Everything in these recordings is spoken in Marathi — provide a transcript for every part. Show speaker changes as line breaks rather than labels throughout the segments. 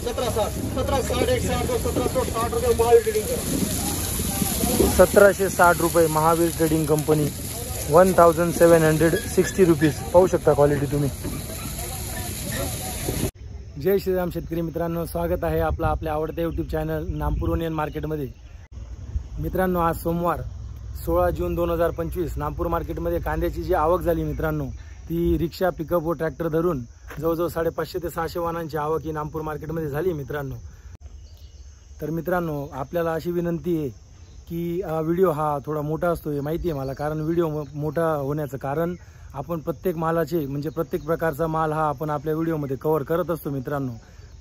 ₹1760 महावीर ट्रेडिंग कंपनी 1760 रुपीज। पाहू शकता क्वालिटी तुम्ही। जय श्रीराम शेतकरी मित्रांनो, स्वागत आहे आपल्या आवडत्या यूट्यूब चॅनल नामपूर ओनियन मार्केटमध्ये। मित्रांनो, आज सोमवार 16 जून 2025 नामपूर मार्केटमध्ये कांद्याची जी आवक झाली मित्रांनो, ती रिक्षा, पिकअप व ट्रॅक्टर धरून जवळजवळ 550 ते 600 वाहनांची आवक ही नामपूर मार्केटमध्ये झाली मित्रांनो। तर मित्रांनो, आपल्याला अशी विनंती आहे की व्हिडिओ हा थोडा मोठा असतो हे माहिती आहे मला, कारण व्हिडिओ मोठा होण्याचं कारण आपण प्रत्येक मालाचे म्हणजे प्रत्येक प्रकारचा माल हा आपण आपल्या व्हिडिओमध्ये कव्हर करत असतो मित्रांनो।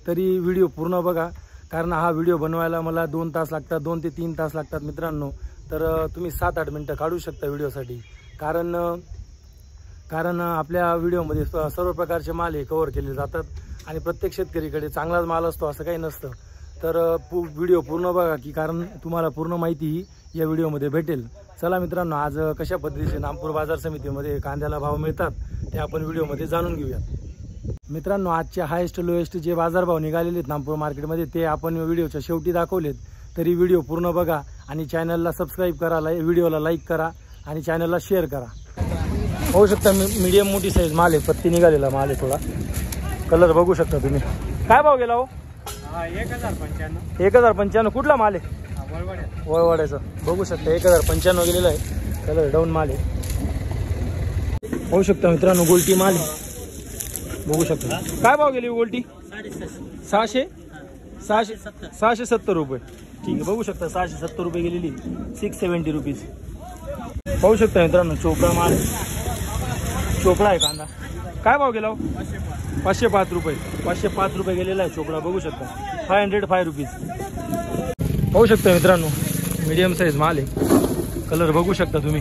तरी व्हिडिओ पूर्ण बघा, कारण हा व्हिडिओ बनवायला मला 2 तास लागतात, 2 ते 3 तास लागतात मित्रांनो। तर तुम्ही 7-8 मिनटं काढू शकता व्हिडिओसाठी, कारण आपल्या व्हिडिओमध्ये सर्व प्रकारचे माल हे कव्हर केले जातात आणि प्रत्येक शेतकरीकडे चांगलाच माल असतो असं काही नसतं। तर व्हिडिओ पूर्ण बघा की कारण तुम्हाला पूर्ण माहिती ही या व्हिडिओमध्ये भेटेल। चला मित्रांनो, आज कशा पद्धतीने नामपूर बाजार समितीमध्ये कांद्याला भाव मिळतात ते आपण व्हिडिओमध्ये जाणून घेऊया मित्रांनो। आजचे हायेस्ट लोएस्ट जे बाजारभाव निघालेले आहेत नामपूर मार्केटमध्ये ते आपण व्हिडिओच्या शेवटी दाखवलेत। तरी व्हिडिओ पूर्ण बघा आणि चॅनलला सबस्क्राईब करा, व्हिडिओला लाईक करा आणि चॅनलला शेअर करा। होऊ शकता मीडियम मोठी साईज माल आहे, पत्ती निघालेला माल आहे, थोडा कलर बघू शकता तुम्ही। काय भाव गेला हो? 1095। कुठला माल आहे? वळवाड्याचा। बघू शकता 1095 गेलेला आहे, कलर डाऊन माल आहे। होऊ शकता मित्रांनो, गोल्टी माल आहे, बघू शकता। काय भाव गेली गोल्टी? 670 रुपये। ठीक आहे, बघू शकता 670 रुपये गेलेली, 670 रुपीज। पाहू शकता मित्रांनो, चोपडा माल, चोपडा आहे कांदा। काय भाव गेला? 505 रुपये। 505 रुपये गेलेला आहे चोपडा, बघू शकता। 505 रुपीज। पाहू शकता मित्रांनो, मीडियम साईज माल आहे, कलर बघू शकता तुम्ही।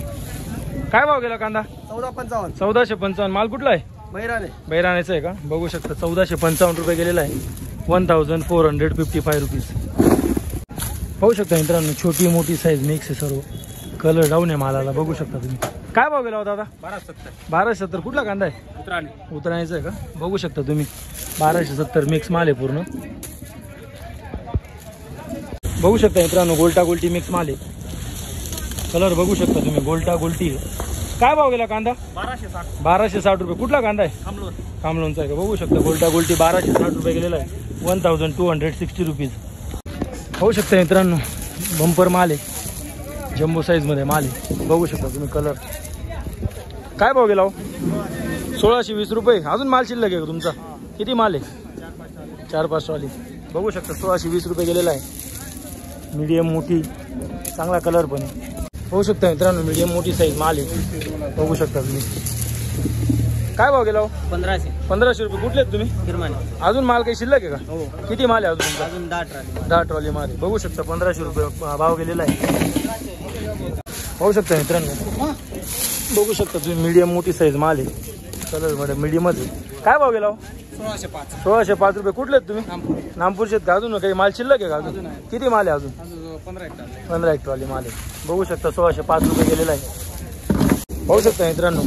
काय भाव गेला कांदा? 1455। माल कुठला आहे? बैराण्याचा आहे का? बघू शकता 1455 रुपये गेलेला आहे, 1455 रुपीज। पाहू शकता मित्रांनो, छोटी मोठी साईज मिक्स आहे सर्व, कलर डाऊन आहे मालाला, बघू शकता तुम्ही। काय भाव गेला होता दादा? 1270। कुठला कांदा आहे? उतरायचा आहे का? बघू शकता तुम्ही, 1270 मिक्स माल आहे पूर्ण, बघू शकता मित्रांनो। गोल्टा गोल्टी मिक्स माल आहे, कलर बघू शकता तुम्ही, गोल्टा गोल्टी आहे। काय भाव गेला कांदा? 1260 रुपये। कुठला कांदा आहे? कामलोनचा आहे का? बघू शकता गोल्टा गोल्टी 1260 रुपये गेलेला आहे, 1260 रुपीज। होऊ शकता मित्रांनो, बंपर माल आहे, जम्बो साईज मध्ये माल आहे, बघू शकता तुम्ही कलर। काय भाव गेला हो? 1620 रुपये। अजून माल शिल्लक आहे का तुमचा? किती माल आहे? 4-5 वाली, बघू शकता 1620 रुपये गेलेला आहे। मीडियम मोठी, चांगला कलर पण आहे, होऊ शकता मित्रांनो। मीडियम मोठी साईज माल आहे, बघू शकता तुम्ही। काय भाव गेला हो? 1500 रुपये। कुठले आहेत तुम्ही? अजून माल काही शिल्लक आहे का? किती माल आहे अजून? 10 ट्रॉली माल आहे, बघू शकता 1500 रुपये भाव गेलेला आहे। होऊ शकता मित्रांनो, बघू शकता तुम्ही, मीडियम मोठी साईज माल आहे, कलर मध्ये मीडियमच आहे। काय भाव गेला हो? 1605 रुपये। कुठले आहेत तुम्ही? नामपूरचे आहेत का? अजून काही माल शिल्लक आहे का? अजून किती माल आहे? अजून 15 ट्रॉली माल आहे, बघू शकता 1605 रुपये गेलेला आहे। पाहू शकता मित्रांनो,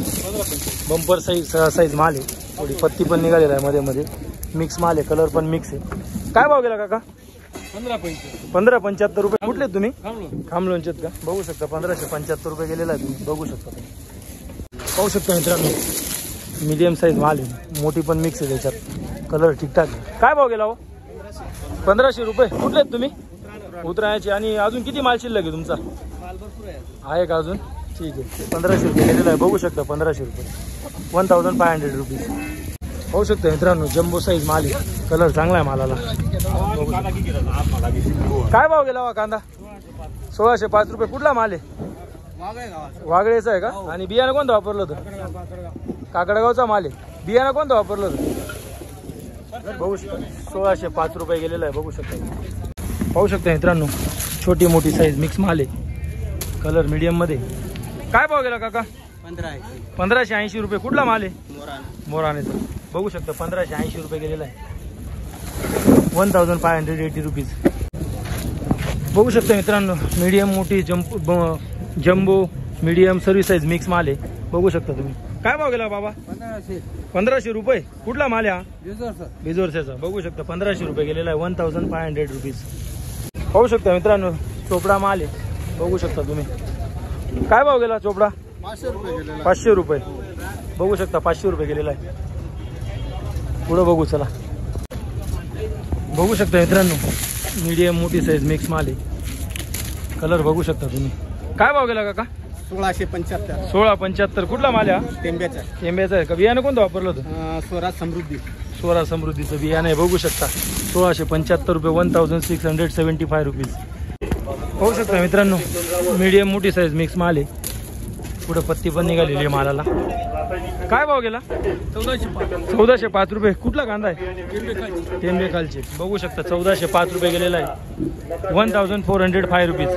बंपर साईज माल आहे, थोडी पत्ती पण निघालेला आहे मध्ये मध्ये, मिक्स माल आहे, कलर पण मिक्स आहे। काय भाव गेला काका? 1575 रुपये। कुठले तुम्ही? खामलोनचे का? बघू शकता 1575 रुपये गेलेला आहे तुम्ही, बघू शकता तुम्ही। पाहू शकता मित्रांनो, मीडियम साईज माल आहे, मोठी पण मिक्स आहे त्याच्यात, कलर ठीकठाक आहे। काय भाव गेला हो? 1500 रुपये। कुठले आहेत तुम्ही? उतरायचे। आणि अजून किती माल शिल्लक आहे तुमचा? आहे का अजून? ठीक आहे, 1500 रुपये गेलेला आहे, बघू शकता 1500 रुपये, 1500 रुपीज। पाहू शकता मित्रांनो, जम्बो साईज माल आहे, कलर चांगला आहे मालाला। काय भाव गेला कांदा? 1605 रुपये। कुठला माल आहे? वागळेचा आहे का? आणि बियाणं कोणतं वापरलं होतं? काकडगावचा माल आहे, बियाणं कोणतं वापरलं होतं? बघू शकता 1605 रुपये गेलेला आहे, बघू शकता। पाहू शकता मित्रांनो, छोटी मोठी साईज मिक्स माल आहे, कलर मीडियम मध्ये। काय भाव गेला काका? 1580 रुपये। कुठला माल आहे? मोरानेचा, बघू शकता 1580 रुपये गेलेला आहे, 1580 रुपीज। बघू शकता मित्रांनो, मीडियम मोठी जम्बो मीडियम सर्व साईज मिक्स माल आहे, बघू शकता तुम्ही। काय भाव गेला बाबा? 1500 रुपये. कुठला माल आहे हा? बिजोरचा. बघू शकता 1500 रुपये गेलेला आहे. 1500 रुपीज. पाहू शकता मित्रांनो चोपडा माल आहे. बघू शकता तुम्ही. काय भाव गेला चोपडा? 500 रुपये. बघू शकता 500 रुपये गेलेला आहे. पुढं बघू चला. बघू शकता मित्रांनो मीडियम मोठी साईज मिक्स माल आहे. कलर बघू शकता तुम्ही. काय भाव गेला काका?
1675.
1675. कुठला माल आहे हा? टेंब्याचा आहे का? बियाणं कोणतं वापरलं होतं? स्वराज समृद्धीचं बियाणं आहे. बघू शकता 1675 रुपये. 1675 रुपीज. पाहू शकता मित्रांनो मीडियम मोठी साईज मिक्स माल आहे. पुढे पत्ती पण निघालेली आहे मालाला. काय भाव गेला? 1405 रुपये. कुठला कांदा आहे? टेंबे खालचे. बघू शकता 1405 रुपये गेलेला आहे. 1405 रुपीज.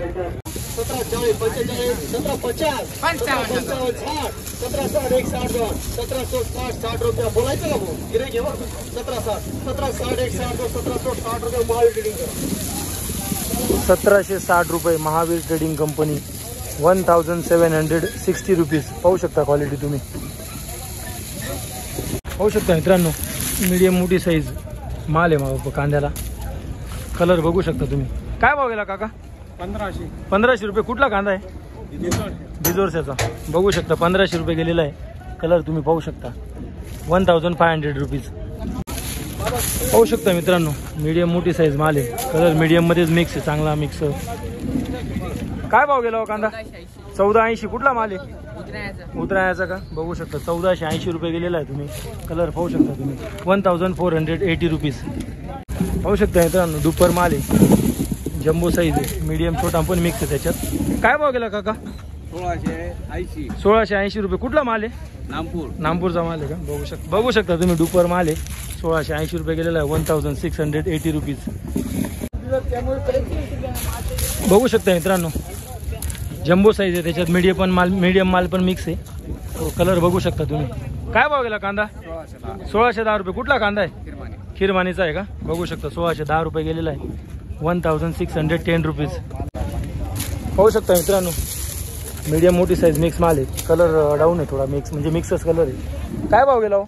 1760 रुपये महावीर ट्रेडिंग कंपनी. 1760 रुपीज. पाहू शकता क्वालिटी तुम्ही. पाहू शकता मित्रांनो मीडियम मोठी साईज माल आहे मग कांद्याला. कलर बघू शकता तुम्ही. काय भाव गेला काका? 1500 रुपये. कुठला कांदा आहे? बिजोरचा. बघू शकता 1500 रुपये गेलेला आहे. कलर तुम्ही पाहू शकता. 1500 रुपीज. पाहू शकता मित्रांनो मीडियम मोठी साईज माल आहे. कलर मीडियम मध्येच मिक्स आहे. चांगला मिक्स. काय भाव गेला हो कांदा? 1480. कुठला माल आहे? उतरायचा का? बघू शकता 1480 रुपये गेलेला आहे. तुम्ही कलर पाहू शकता तुम्ही. 1480 रुपीज. पाहू शकता मित्रांनो दुपर माल आहे. जम्बो साईज आहे. मीडियम छोटा पण मिक्स आहे त्याच्यात. काय भाव गेला काका? 1680 रुपये. कुठला माल आहे? नामपूरचा माल आहे का? बघू शकता तुम्ही दुपर माल आहे. 1680 रुपये गेलेला आहे. 1680 रुपीज. बघू शकता मित्रांनो जम्बो साईज आहे त्याच्यात. मीडियम माल पण मिक्स आहे. कलर बघू शकता तुम्ही. काय भाव गेला कांदा? 1610 रुपये. कुठला कांदा आहे? खिरमानीचा आहे का? बघू शकता 1610 रुपये गेलेला आहे. 1610 रुपीज. पाहू शकता मित्रांनो मीडियम मोठी साईज मिक्स माल आहे. कलर डाऊन आहे थोडा मिक्स म्हणजे मिक्सच कलर आहे. काय भाव गेला हो?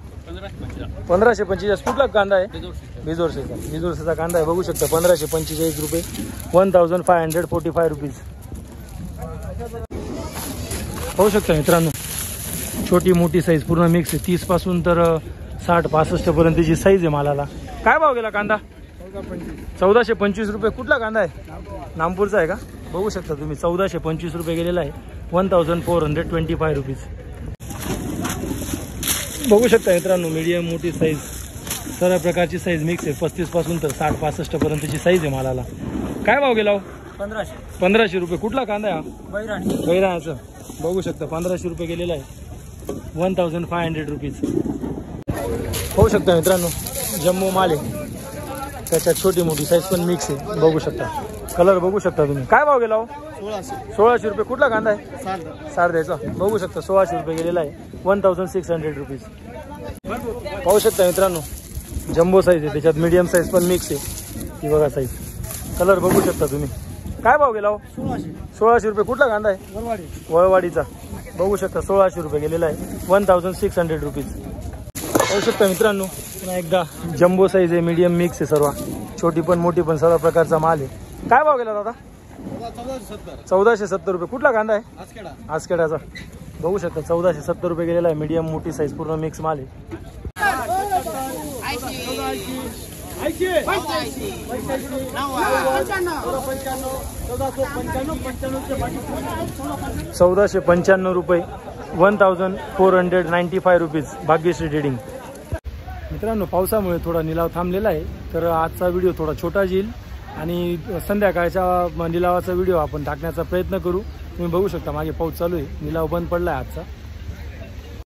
1545. कुठला कांदा आहे? बिजोरचा कांदा आहे. बघू शकता 1545 रुपये. 1545 रुपीज. पाहू शकता मित्रांनो छोटी मोठी साईज पूर्ण मिक्स आहे. 30 पासून तर 60-65 पर्यंतची साईज आहे मालाला. काय भाव गेला कांदा? 1425 रुपये. कुठला कांदा आहे? नामपूरचा आहे का? बघू शकता तुम्ही 1425 रुपये गेलेला आहे. 1425 रुपीज. बघू शकता मित्रांनो मीडियम मोठी साईज सर्व प्रकारची साईज मिक्स आहे. 35 पासून तर 60-65 पर्यंतची साईज आहे मालाला. काय भाव गेला हो? 1500 रुपये. कुठला कांदा आहे हा? बैराचं. बघू शकता 1500 रुपये गेलेला आहे. 1500 रुपीज. पाहू शकता मित्रांनो जम्बो माल आहे. त्याच्यात छोटी मोठी साईज पण मिक्स आहे. बघू शकता कलर बघू शकता तुम्ही. काय भाव गेला हो? 1600 रुपये. कुठला कांदा आहे? सारद्याचा. बघू शकता 1600 रुपये गेलेला आहे. 1600 रुपीज. पाहू शकता मित्रांनो जम्बो साईज आहे त्याच्यात. मीडियम साईज पण मिक्स आहे. ही बघा साईज. कलर बघू शकता तुम्ही. काय भाव गेला हो? 1600 रुपये. कुठला कांदा आहे? वळवाडीचा. बघू शकता 1600 रुपये गेलेला आहे. 1600 रुपीज. पाहू शकता मित्रांनो पुन्हा एकदा जम्बो साईज आहे. मीडियम मिक्स आहे सर्व. छोटी पण मोठी पण सर्व प्रकारचा माल आहे. काय भाव गेला दादा? 1470 रुपये. कुठला कांदा आहे? आजखेडाचा. बघू शकता 1470 रुपये गेलेला आहे. मीडियम मोठी साईज पूर्ण मिक्स माल आहे. 1495 रुपये. 1495 रुपीज. भाग्यश्री ट्रेडिंग. मित्रांनो पावसामुळे थोडा निलाव थांबलेला आहे तर आजचा व्हिडिओ थोडा छोटा येईल आणि संध्याकाळच्या निलावाचा व्हिडिओ आपण टाकण्याचा प्रयत्न करू. तुम्ही बघू शकता मागे पाऊस चालू आहे. निलाव बंद पडला आहे आजचा.